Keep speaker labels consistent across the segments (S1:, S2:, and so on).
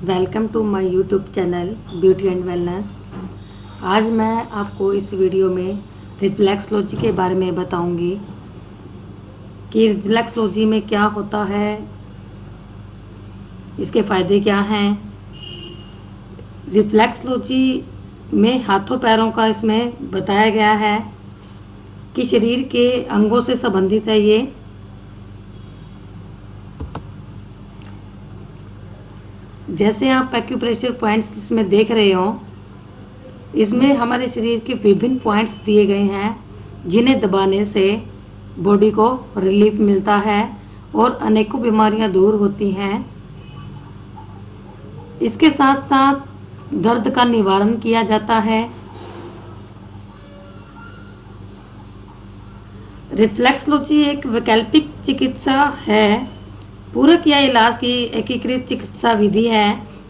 S1: Welcome to my YouTube channel beauty and wellness. आज मैं आपको इस वीडियो में रिफ्लेक्सोलॉजी के बारे में बताऊंगी कि रिफ्लेक्सोलॉजी में क्या होता है, इसके फ़ायदे क्या हैं। रिफ्लेक्सोलॉजी में हाथों पैरों का इसमें बताया गया है कि शरीर के अंगों से संबंधित है ये। जैसे आप एक्यूप्रेशर पॉइंट्स इसमें देख रहे हो, इसमें हमारे शरीर के विभिन्न पॉइंट्स दिए गए हैं जिन्हें दबाने से बॉडी को रिलीफ मिलता है और अनेकों बीमारियां दूर होती हैं। इसके साथ साथ दर्द का निवारण किया जाता है। रिफ्लेक्सोलॉजी एक वैकल्पिक चिकित्सा है, पूरक या इलाज की एकीकृत चिकित्सा विधि है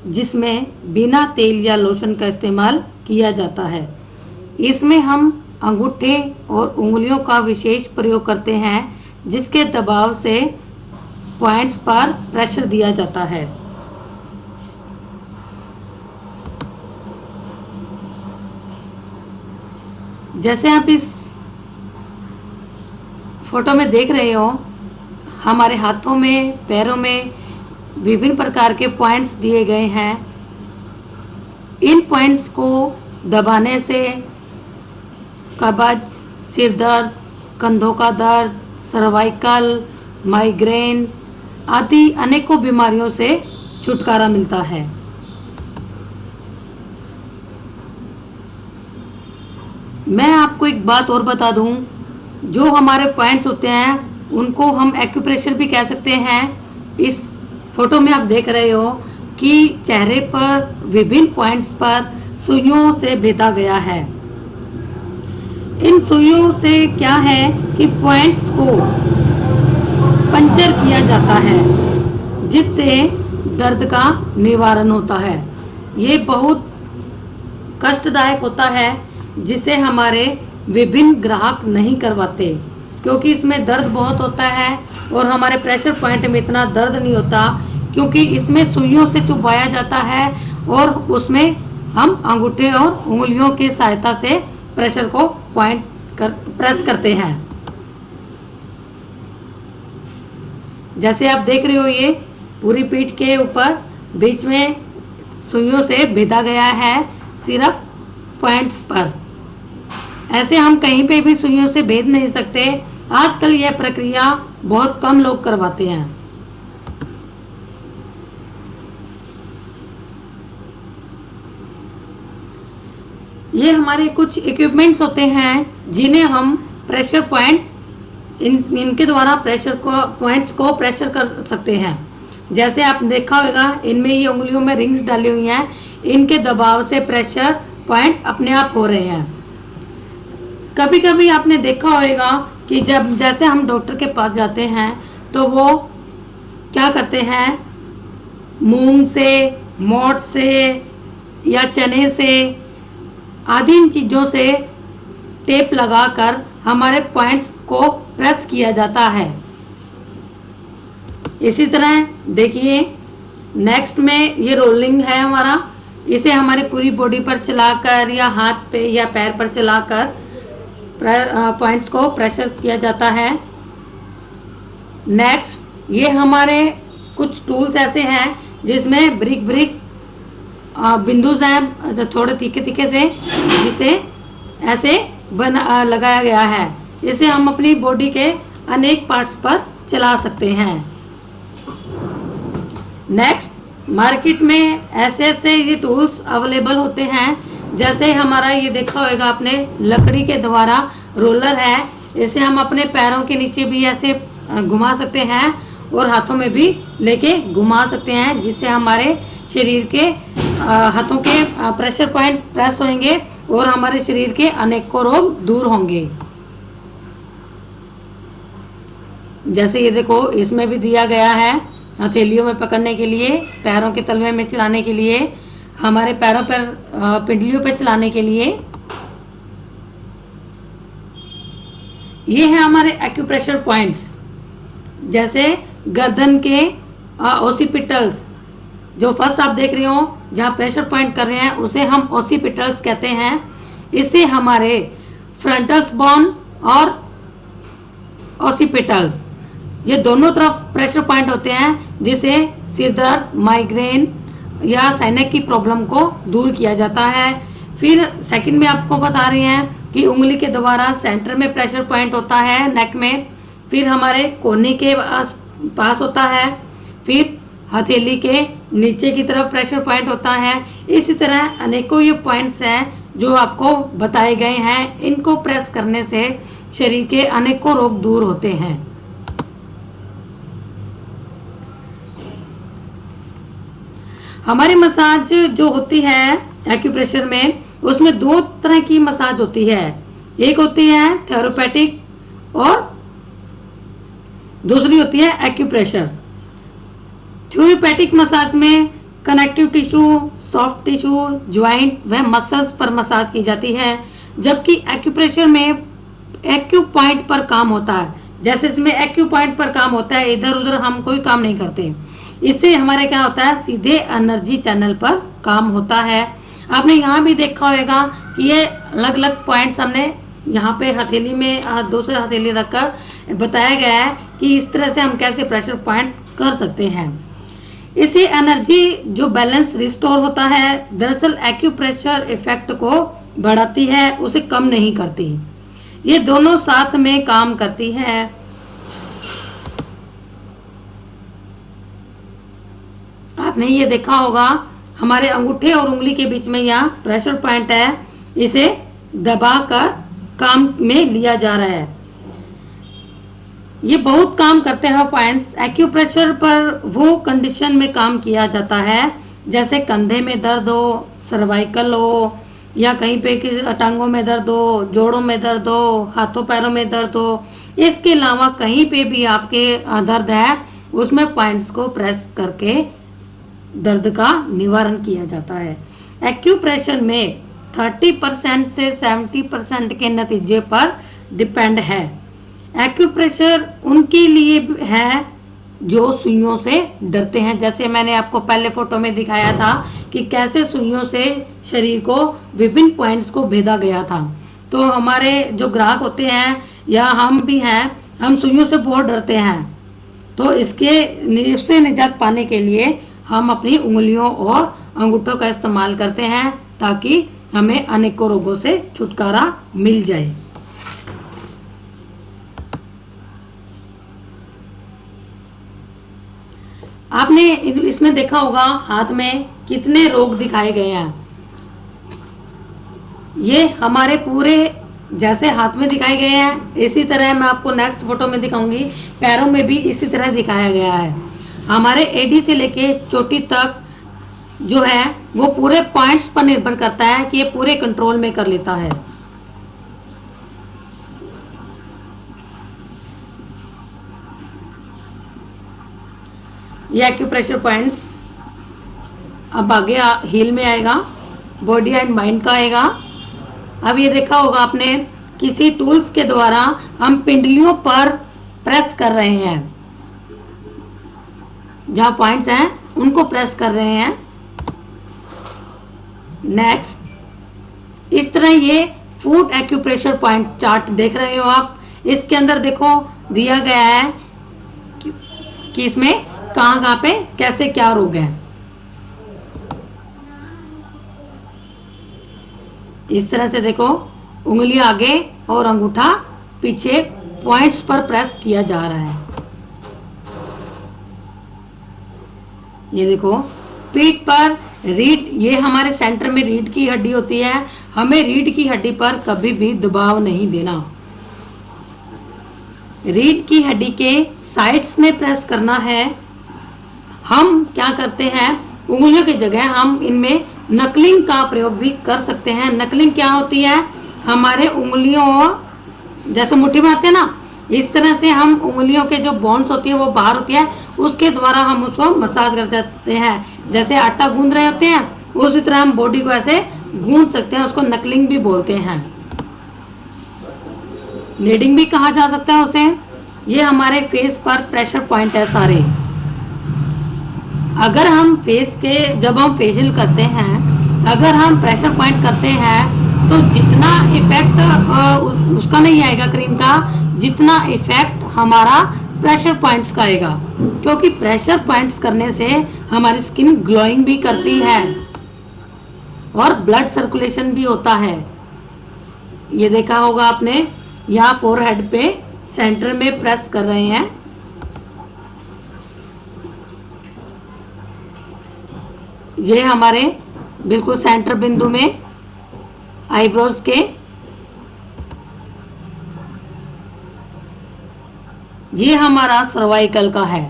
S1: जिसमें बिना तेल या लोशन का इस्तेमाल किया जाता है। इसमें हम अंगूठे और उंगलियों का विशेष प्रयोग करते हैं जिसके दबाव से पॉइंट्स पर प्रेशर दिया जाता है। जैसे आप इस फोटो में देख रहे हो, हमारे हाथों में पैरों में विभिन्न प्रकार के पॉइंट्स दिए गए हैं। इन पॉइंट्स को दबाने से कब्ज, सिर दर्द, कंधों का दर्द, सर्वाइकल, माइग्रेन आदि अनेकों बीमारियों से छुटकारा मिलता है। मैं आपको एक बात और बता दूं, जो हमारे पॉइंट्स होते हैं उनको हम एक्यूप्रेशर भी कह सकते हैं। इस फोटो में आप देख रहे हो कि चेहरे पर विभिन्न पॉइंट्स पर सुइयों से भेदा गया है। इन सुइयों से क्या है कि पॉइंट्स को पंचर किया जाता है जिससे दर्द का निवारण होता है। ये बहुत कष्टदायक होता है जिसे हमारे विभिन्न ग्राहक नहीं करवाते, क्योंकि इसमें दर्द बहुत होता है और हमारे प्रेशर पॉइंट में इतना दर्द नहीं होता क्योंकि इसमें सुइयों से चुभाया जाता है और उसमें हम अंगूठे और उंगलियों की सहायता से प्रेशर को प्रेस करते हैं। जैसे आप देख रहे हो, ये पूरी पीठ के ऊपर बीच में सुइयों से भेदा गया है सिर्फ पॉइंट्स पर। ऐसे हम कहीं पे भी सुइयों से भेद नहीं सकते। आजकल यह प्रक्रिया बहुत कम लोग करवाते हैं। ये हमारे कुछ इक्विपमेंट्स होते हैं जिन्हें हम प्रेशर पॉइंट इनके द्वारा प्रेशर को पॉइंट्स को प्रेशर कर सकते हैं। जैसे आप देखा होगा, इनमें ये उंगलियों में रिंग्स डाली हुई हैं। इनके दबाव से प्रेशर पॉइंट अपने आप हो रहे हैं। कभी कभी आपने देखा होगा कि जब जैसे हम डॉक्टर के पास जाते हैं तो वो क्या करते हैं, मूंग से, मोठ से या चने से आदि इन चीज़ों से टेप लगाकर हमारे पॉइंट्स को प्रेस किया जाता है। इसी तरह देखिए, नेक्स्ट में ये रोलिंग है हमारा। इसे हमारी पूरी बॉडी पर चलाकर या हाथ पे या पैर पर चलाकर पॉइंट्स को प्रेशर किया जाता है। नेक्स्ट, ये हमारे कुछ टूल्स ऐसे हैं जिसमें ब्रिक बिंदुज हैं थोड़े तीखे तीखे से, जिसे ऐसे लगाया गया है। इसे हम अपनी बॉडी के अनेक पार्ट्स पर चला सकते हैं। नेक्स्ट, मार्केट में ऐसे ये टूल्स अवेलेबल होते हैं। जैसे हमारा ये देखा होगा आपने, लकड़ी के द्वारा रोलर है। इसे हम अपने पैरों के नीचे भी ऐसे घुमा सकते हैं और हाथों में भी लेके घुमा सकते हैं, जिससे हमारे शरीर के हाथों के प्रेशर पॉइंट प्रेस होंगे और हमारे शरीर के अनेकों रोग दूर होंगे। जैसे ये देखो, इसमें भी दिया गया है हथेलियों में पकड़ने के लिए, पैरों के तलवे में चलाने के लिए, हमारे पैरों पर पिंडलियों पर चलाने के लिए। ये है हमारे एक्यूप्रेशर पॉइंट्स, जैसे गर्दन के ओसिपिटल्स, जो फर्स्ट आप देख रहे हो जहाँ प्रेशर पॉइंट कर रहे हैं उसे हम ओसिपिटल्स कहते हैं। इससे हमारे फ्रंटल्स बोन और ओसिपिटल्स ये दोनों तरफ प्रेशर पॉइंट होते हैं, जिससे सिर दर्द, माइग्रेन या साइनस की प्रॉब्लम को दूर किया जाता है। फिर सेकंड में आपको बता रहे हैं कि उंगली के द्वारा सेंटर में प्रेशर पॉइंट होता है नेक में, फिर हमारे कोहनी के पास होता है, फिर हथेली के नीचे की तरफ प्रेशर पॉइंट होता है। इसी तरह अनेकों ये पॉइंट्स हैं जो आपको बताए गए हैं। इनको प्रेस करने से शरीर के अनेकों रोग दूर होते हैं। हमारी मसाज जो होती है एक्यूप्रेशर में, उसमें दो तरह की मसाज होती है। एक होती है थेरेपेटिक और दूसरी होती है एक्यूप्रेशर। थ्योरेपेटिक मसाज में connective tissue, soft tissue, joint व मसल्स पर मसाज की जाती है, जबकि एक्यूप्रेशर में एक्यू पॉइंट पर काम होता है। जैसे इसमें एक्यू पॉइंट पर काम होता है, इधर उधर हम कोई काम नहीं करते। इससे हमारे क्या होता है, सीधे एनर्जी चैनल पर काम होता है। आपने यहाँ भी देखा होगा कि ये अलग अलग पॉइंट्स हमने यहाँ पे हथेली में दूसरे हथेली रखकर बताया गया है कि इस तरह से हम कैसे प्रेशर पॉइंट कर सकते हैं। इससे एनर्जी जो बैलेंस रिस्टोर होता है। दरअसल एक्यूप्रेशर इफेक्ट को बढ़ाती है, उसे कम नहीं करती। ये दोनों साथ में काम करती है। आपने ये देखा होगा हमारे अंगूठे और उंगली के बीच में यहाँ प्रेशर पॉइंट है, इसे दबाकर काम में लिया जा रहा है। ये बहुत काम करते हैं पॉइंट्स। एक्यूप्रेशर पर वो कंडीशन में काम किया जाता है जैसे कंधे में दर्द हो, सर्वाइकल हो, या कहीं पे टांगों में दर्द हो, जोड़ों में दर्द हो, हाथों पैरों में दर्द हो। इसके अलावा कहीं पे भी आपके दर्द है, उसमें पॉइंट्स को प्रेस करके दर्द का निवारण किया जाता है। एक्यूप्रेशर में 30% से 70% के नतीजे पर डिपेंड है। एक्यूप्रेशर उनके लिए है जो सुइयों से डरते हैं। जैसे मैंने आपको पहले फोटो में दिखाया था कि कैसे सुइयों से शरीर को विभिन्न पॉइंट्स को भेदा गया था। तो हमारे जो ग्राहक होते हैं या हम भी हैं, हम सुइयों से बहुत डरते हैं। तो इससे निजात पाने के लिए हम अपनी उंगलियों और अंगूठों का इस्तेमाल करते हैं ताकि हमें अनेकों रोगों से छुटकारा मिल जाए। आपने इसमें देखा होगा हाथ में कितने रोग दिखाए गए हैं। ये हमारे पूरे जैसे हाथ में दिखाए गए हैं, इसी तरह मैं आपको नेक्स्ट फोटो में दिखाऊंगी। पैरों में भी इसी तरह दिखाया गया है। हमारे एडी से लेके चोटी तक जो है वो पूरे पॉइंट्स पर निर्भर करता है कि ये पूरे कंट्रोल में कर लेता है। ये एक्यूप्रेशर पॉइंट्स अब आगे हील में आएगा, बॉडी एंड माइंड का आएगा। अब ये देखा होगा आपने किसी टूल्स के द्वारा हम पिंडलियों पर प्रेस कर रहे हैं, जहां पॉइंट्स हैं उनको प्रेस कर रहे हैं। नेक्स्ट, इस तरह ये फुट एक्यूप्रेशर पॉइंट चार्ट देख रहे हो आप। इसके अंदर देखो दिया गया है कि इसमें कहां पे कैसे क्या रोग है। इस तरह से देखो उंगली आगे और अंगूठा पीछे पॉइंट्स पर प्रेस किया जा रहा है। ये देखो पीठ पर रीढ़, ये हमारे सेंटर में रीढ़ की हड्डी होती है। हमें रीढ़ की हड्डी पर कभी भी दबाव नहीं देना। रीढ़ की हड्डी के साइड्स में प्रेस करना है। हम क्या करते हैं, उंगलियों की जगह हम इनमें नकलिंग का प्रयोग भी कर सकते हैं। नकलिंग क्या होती है, हमारे उंगलियों जैसे मुट्ठी बनाते हैं ना, इस तरह से हम उंगलियों के जो बोन्स होती है वो बाहर होती है, उसके द्वारा हम उसको मसाज कर सकते हैं। जैसे आटा गूंद रहे होते हैं उसी तरह हम बॉडी को ऐसे गूंद सकते हैं, उसको नकलिंग भी बोलते हैं। नीडिंग भी कहा जा सकता है उसे। ये हमारे फेस पर प्रेशर पॉइंट है सारे। अगर हम फेस के जब हम फेशियल करते हैं, अगर हम प्रेशर पॉइंट करते हैं तो जितना इफेक्ट उसका नहीं आएगा क्रीम का, जितना इफेक्ट हमारा प्रेशर पॉइंट्स का आएगा, क्योंकि प्रेशर पॉइंट्स करने से हमारी स्किन ग्लोइंग भी करती है और ब्लड सर्कुलेशन भी होता है। ये देखा होगा आपने, यहाँ फोरहेड पे सेंटर में प्रेस कर रहे हैं। ये हमारे बिल्कुल सेंटर बिंदु में आईब्रोज के, ये हमारा सर्वाइकल का है।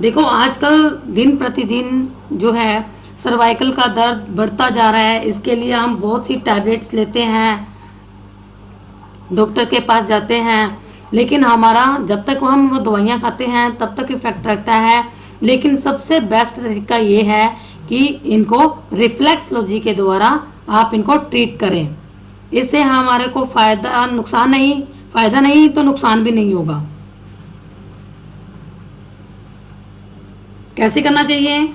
S1: देखो आजकल दिन प्रतिदिन जो है सर्वाइकल का दर्द बढ़ता जा रहा है। इसके लिए हम बहुत सी टैबलेट्स लेते हैं, डॉक्टर के पास जाते हैं, लेकिन हमारा जब तक हम वो दवाइयाँ खाते हैं तब तक इफेक्ट रहता है। लेकिन सबसे बेस्ट तरीका ये है कि इनको रिफ्लेक्सोलॉजी के द्वारा आप इनको ट्रीट करें। इससे हमारे को फायदा नहीं तो नुकसान भी नहीं होगा। कैसे करना चाहिए?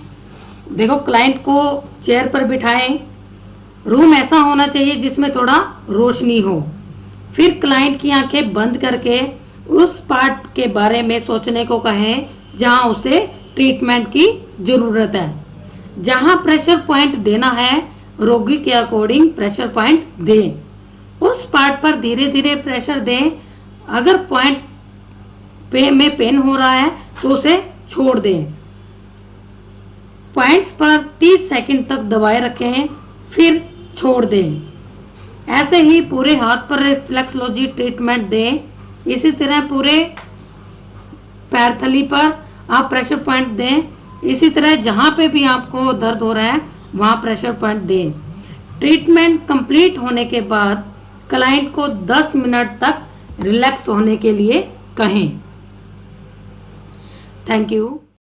S1: देखो, क्लाइंट को चेयर पर बिठाएं। रूम ऐसा होना चाहिए जिसमें थोड़ा रोशनी हो। फिर क्लाइंट की आंखें बंद करके उस पार्ट के बारे में सोचने को कहें जहां उसे ट्रीटमेंट की जरूरत है। जहां प्रेशर पॉइंट देना है, रोगी के अकॉर्डिंग प्रेशर पॉइंट दें। उस पार्ट पर धीरे धीरे प्रेशर दें। अगर पॉइंट में पेन हो रहा है तो उसे छोड़ दें। पॉइंट्स पर 30 सेकंड तक दबाए रखें, फिर छोड़ दें। ऐसे ही पूरे हाथ पर रिफ्लेक्सोलॉजी ट्रीटमेंट दें। इसी तरह पूरे पैरथली पर आप प्रेशर पॉइंट दें। इसी तरह जहां पे भी आपको दर्द हो रहा है वहां प्रेशर पॉइंट दें। ट्रीटमेंट कंप्लीट होने के बाद क्लाइंट को 10 मिनट तक रिलैक्स होने के लिए कहें। Thank you.